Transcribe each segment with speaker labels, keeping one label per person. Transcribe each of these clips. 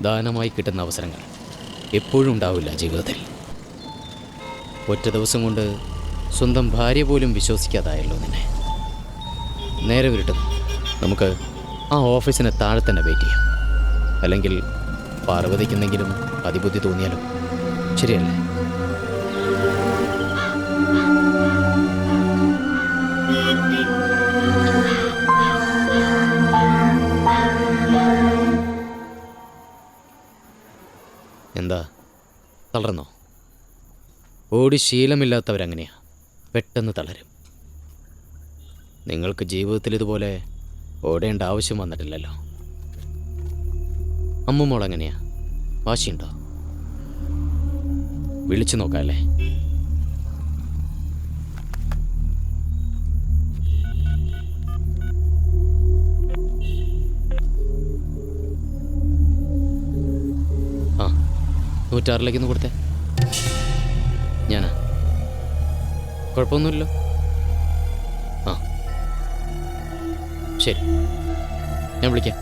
Speaker 1: ദാനമായി കിട്ടുന്ന അവസരങ്ങൾ എപ്പോഴും ഉണ്ടാവില്ല ജീവിതത്തിൽ. ഒറ്റ ദിവസം കൊണ്ട് സ്വന്തം ഭാര്യ പോലും വിശ്വസിക്കാതായല്ലോ നിന്നെ. നേരെ വിരട്ടുന്നു. നമുക്ക് ആ ഓഫീസിനെ താഴെ തന്നെ വെയിറ്റ് ചെയ്യാം. അല്ലെങ്കിൽ പാർവതിക്കെന്തെങ്കിലും അതിബുദ്ധി തോന്നിയാലും ശരിയല്ലേ? എന്താ തളർന്നോ? ഓടി ശീലമില്ലാത്തവരങ്ങനെയാ, പെട്ടെന്ന് തളരും. നിങ്ങൾക്ക് ജീവിതത്തിൽ ഇതുപോലെ ഓടേണ്ട ആവശ്യം വന്നിട്ടില്ലല്ലോ. അമ്മുമോൾ എങ്ങനെയാ? വാശിയുണ്ടോ? വിളിച്ചു നോക്കാല്ലേ? ആ 106 ഒന്ന് കൊടുത്തേ. ഞാനാ? കുഴപ്പമൊന്നുമില്ലല്ലോ. ആ ശരി, ഞാൻ വിളിക്കാം.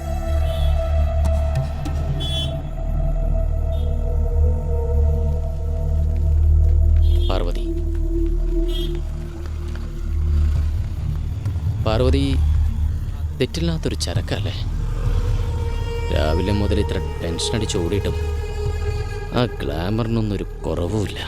Speaker 1: പാർവതി, പാർവതി തെറ്റില്ലാത്തൊരു ചരക്കല്ലേ? രാവിലെ മുതൽ ഇത്ര ടെൻഷൻ അടിച്ച് ഓടിയിട്ടും ആ ഗ്ലാമറിനൊന്നൊരു കുറവുമില്ല.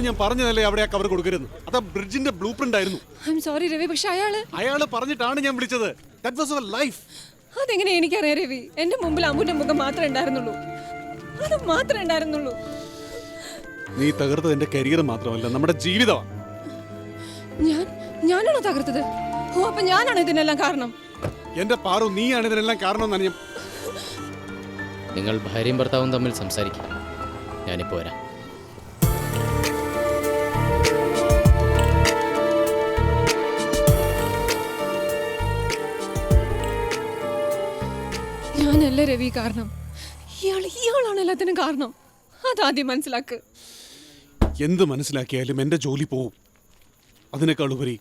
Speaker 2: ഞാൻ പറഞ്ഞതല്ലേ അവിടെ ആ കവർ കൊടുക്കരുത്. അത് ബ്രിഡ്ജിന്റെ ബ്ലൂ പ്രിന്റ് ആയിരുന്നു.
Speaker 3: സോറി രവി, പക്ഷെ അയാള്
Speaker 2: പറഞ്ഞിട്ടാണ് ഞാൻ വിളിച്ചത്. That was our life.
Speaker 3: അതെങ്ങനെ എനിക്കറിയാം രവി? എന്റെ മുമ്പിൽ അമ്മുന്റെ മുഖം മാത്രമേ ഉണ്ടായിരുന്നുള്ളൂ. അത് മാത്രമേ ഉണ്ടായിരുന്നുള്ളൂ.
Speaker 2: നീ തകർത്തത് എന്റെ കരിയർ മാത്രമല്ല, നമ്മുടെ ജീവിതമാണ്.
Speaker 3: ഞാനാണോ തകർത്തത്? ഓ, അപ്പൊ ഞാനാണ് ഇതിനെല്ലാം കാരണം?
Speaker 2: എന്റെ പാറു, നീയാണ് ഇതിനെല്ലാം കാരണം എന്നാണ് ഞാൻ.
Speaker 1: നിങ്ങൾ ഭാര്യയും ഭർത്താവും തമ്മിൽ സംസാരിക്കും. ഞാനിപ്പോ വരാം.
Speaker 3: ഞാനല്ല രവി കാരണം. ഇയാളാണ് എല്ലാത്തിനും കാരണം. അതാദ്യം മനസ്സിലാക്ക്.
Speaker 2: എന്ത് മനസ്സിലാക്കിയാലും എന്റെ ജോലി പോവും. അതിനേക്കാൾ ഉപരി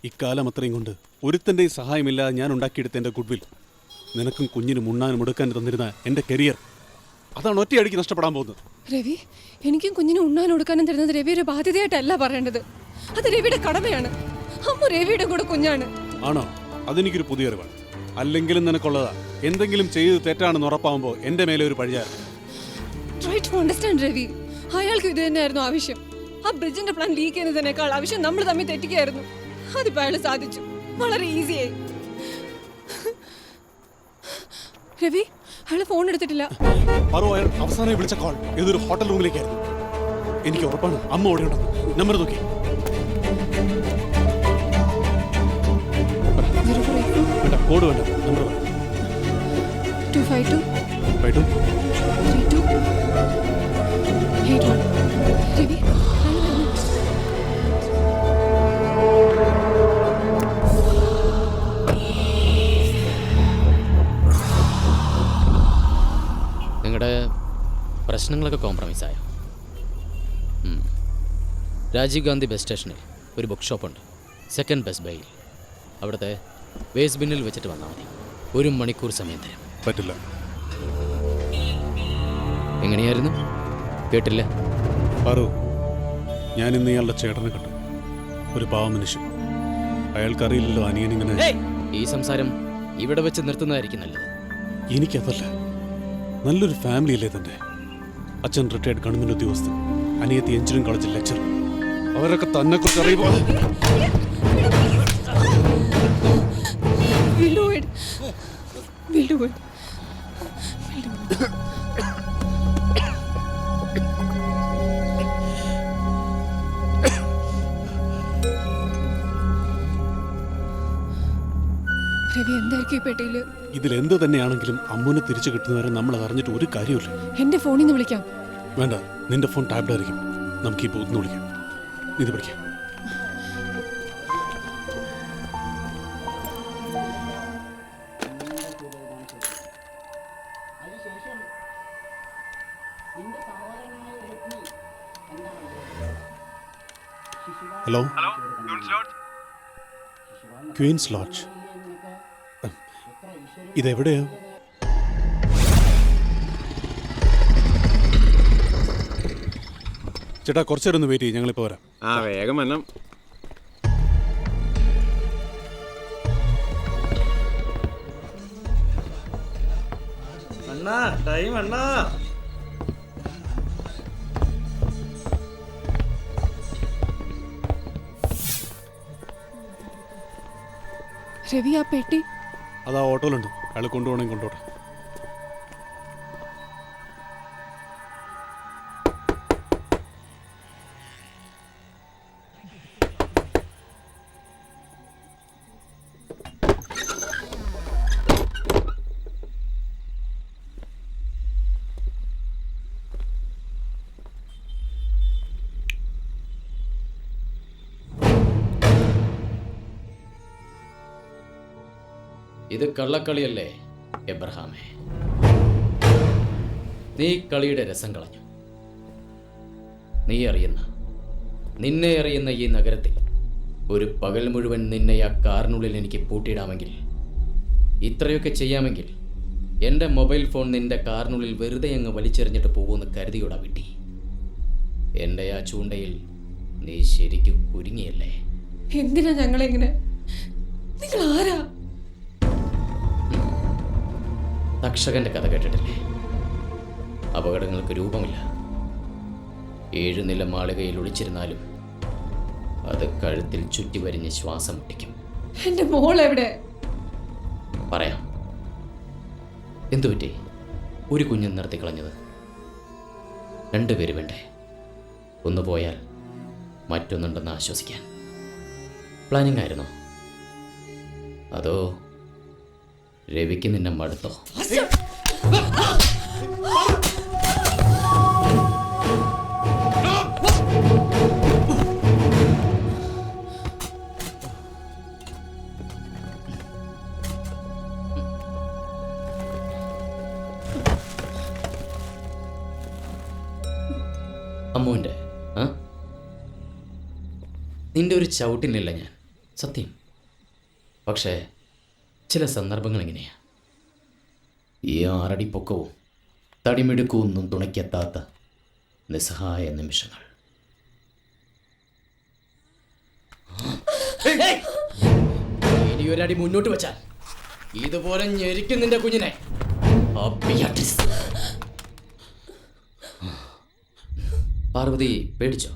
Speaker 2: ഇക്കാലം അത്രയും കൊണ്ട് ഒരുത്തൻ്റെയും സഹായമില്ലാതെ ഞാൻ ഉണ്ടാക്കിയെടുത്ത എൻ്റെ ഗുഡ്വിൽ, നിനക്കും കുഞ്ഞിനും ഉണ്ണാനും എടുക്കാനും തന്നിരുന്ന എൻ്റെ കരിയർ, അതാണ് ഒറ്റയടിക്ക് നഷ്ടപ്പെടാൻ പോകുന്നത്.
Speaker 3: രവി, എനിക്കും കുഞ്ഞിനും ഉണ്ണാനും എടുക്കാനും തരുന്നത് രവിയുടെ ബാധ്യതയായിട്ടല്ല പറയേണ്ടത്. അത് രവിയുടെ കടമയാണ്. അമ്മ രവിയുടെ കൂടെ കുഞ്ഞാണ്.
Speaker 2: ആണോ? അതെനിക്കൊരു പുതിയ അറിവാണ്. അല്ലെങ്കിലും നിനക്കുള്ളതാ. എന്തെങ്കിലും ചെയ്ത് തെറ്റാണെന്ന് ഉറപ്പാകുമ്പോൾ എൻ്റെ മേലെ ഒരു പഴിയാ.
Speaker 3: Try to understand Ravi. അയാൾക്ക് ഇത് തന്നെയായിരുന്നു ആവശ്യം. ആ ബ്രിഡ്ജിന്റെ പ്ലാൻ ലീക്ക് ചെയ്യുന്നതിനേക്കാൾ ആവശ്യം നമ്മൾ തമ്മിൽ തെറ്റിക്കായിരുന്നു. അതിപ്പോ അയാൾ സാധിച്ചു. വളരെ ഈസിയായി. രവി, അയാൾ ഫോൺ എടുത്തിട്ടില്ല.
Speaker 2: അയാൾ അവസാനമായി വിളിച്ച കോൾ ഏതൊരു ഹോട്ടൽ റൂമിലേക്കായിരുന്നു. എനിക്ക് ഉറപ്പാണ് അമ്മ ഓടി ഉണ്ടെന്ന്. നമ്പർ നോക്കി. കോഡ് വേണ്ട, നമ്പർ
Speaker 3: 252
Speaker 2: 32
Speaker 3: 81. രവി,
Speaker 1: നിങ്ങളുടെ പ്രശ്നങ്ങളൊക്കെ കോംപ്രമൈസ് ആയോ? രാജീവ് ഗാന്ധി ബസ് സ്റ്റേഷനിൽ ഒരു ബുക്ക് ഷോപ്പുണ്ട്, സെക്കൻഡ് ബെസ്റ്റ് ബൈയിൽ. അവിടുത്തെ വേസ്റ്റ് ബിന്നിൽ വെച്ചിട്ട് വന്നാൽ മതി. 1 മണിക്കൂർ സമയം തരും.
Speaker 2: പറ്റില്ല.
Speaker 1: എങ്ങനെയായിരുന്നു? കേട്ടില്ല?
Speaker 2: പാറു, ഞാൻ ഇന്ന് ഇയാളുടെ ചേട്ടനെ കണ്ടു. ഒരു പാവ മനുഷ്യൻ. അയാൾക്കറിയില്ലല്ലോ അനിയനിങ്ങനെ.
Speaker 1: ഈ സംസാരം ഇവിടെ വെച്ച് നിർത്തുന്നതായിരിക്കും നല്ലത്.
Speaker 2: എനിക്കതല്ല, നല്ലൊരു ഫാമിലി അല്ലേ തന്റെ. അച്ഛൻ റിട്ടയർഡ് ഗവൺമെന്റ് ഉദ്യോഗസ്ഥൻ, അനിയത്തി എഞ്ചിനീയറിംഗ് കോളേജിൽ ലെക്ചർ. അവരൊക്കെ തന്നെ കുറിച്ച് അറിയുമ്പോൾ
Speaker 3: രവി, എന്തായിരിക്കും ഈ പെട്ടിയില്?
Speaker 2: ഇതിലെന്ത് തന്നെയാണെങ്കിലും അമ്മുനെ തിരിച്ചു കിട്ടുന്നവരെ നമ്മൾ അറിഞ്ഞിട്ട് ഒരു കാര്യമില്ല.
Speaker 3: എന്റെ ഫോണിൽ നിന്ന് വിളിക്കാം.
Speaker 2: വേണ്ട, നിന്റെ ഫോൺ ടാബ്ഡ് ആയിരിക്കും. നമുക്ക് ഈ ബൂത്ത് വിളിക്കാം. ഇത് പിടിക്കാം. Hello Queens Lodge. ഇതെവിടെയാ? ചേട്ടാ കുറച്ചു നേരം ഒന്ന് വെയിറ്റ് ചെയ്യും, ഞങ്ങളിപ്പോൾ വരാം.
Speaker 4: ആ വേഗം വരണം.
Speaker 5: അണ്ണാ ടൈം അണ്ണാ.
Speaker 3: രവി ആ പെട്ടി
Speaker 2: അതാ ഓട്ടോയിലുണ്ട്, അയാൾ കൊണ്ടുപോകണമെങ്കിൽ കൊണ്ടുപോട്ടെ.
Speaker 1: ഇത് കള്ളക്കളിയല്ലേ എബ്രഹാമേ? നീ കളിയുടെ രസം കളഞ്ഞു. നിന്നെ അറിയുന്ന ഈ നഗരത്തിൽ ഒരു പകൽ മുഴുവൻ നിന്നെ ആ കാറിനുള്ളിൽ എനിക്ക് പൂട്ടിയിടാമെങ്കിൽ, ഇത്രയൊക്കെ ചെയ്യാമെങ്കിൽ എൻ്റെ മൊബൈൽ ഫോൺ നിന്റെ കാറിനുള്ളിൽ വെറുതെ അങ്ങ് വലിച്ചെറിഞ്ഞിട്ട് പോകുമെന്ന് കരുതിയോടാ വിട്ടി. എൻ്റെ ആ ചൂണ്ടയിൽ നീ ശരിക്കും കുരുങ്ങിയല്ലേ?
Speaker 3: എന്തിനാ ഞങ്ങളെങ്ങനെ? നിങ്ങൾ ആരാ?
Speaker 1: തക്ഷകന്റെ കഥ കേട്ടിട്ടില്ലേ? അപകടങ്ങൾക്ക് രൂപമില്ല. 7 നില മാളികയിൽ ഒളിച്ചിരുന്നാലും അത് കഴുത്തിൽ ചുറ്റി വരിഞ്ഞ് ശ്വാസം മുട്ടിക്കും.
Speaker 3: എന്റെ മോൾ എവിടെ?
Speaker 1: പറയാം. എന്തുപറ്റി ഒരു കുഞ്ഞ് നിർത്തി കളഞ്ഞത്? 2 പേര് വേണ്ടേ? ഒന്ന് പോയാൽ മറ്റൊന്നുണ്ടെന്ന് ആശ്വസിക്കാൻ. പ്ലാനിങ് ആയിരുന്നോ? അതോ രവിക്ക് നിന്നെ മടുത്തോ? അമ്മുവിൻ്റെ നിന്റെ ഒരു ചവിട്ടിനില്ല ഞാൻ, സത്യം. പക്ഷേ ചില സന്ദർഭങ്ങൾ ഇങ്ങനെയാ. ഈ 6 അടി പൊക്കവും തടിമിടുക്കൊന്നും തുണയ്ക്കെത്താത്ത നിസ്സഹായ നിമിഷങ്ങൾ. ഇനി ഒരടി മുന്നോട്ട് വെച്ചാൽ ഇതുപോലെ ഞെരിക്കും നിന്റെ കുഞ്ഞിനെ. പാർവതി പേടിച്ചോ?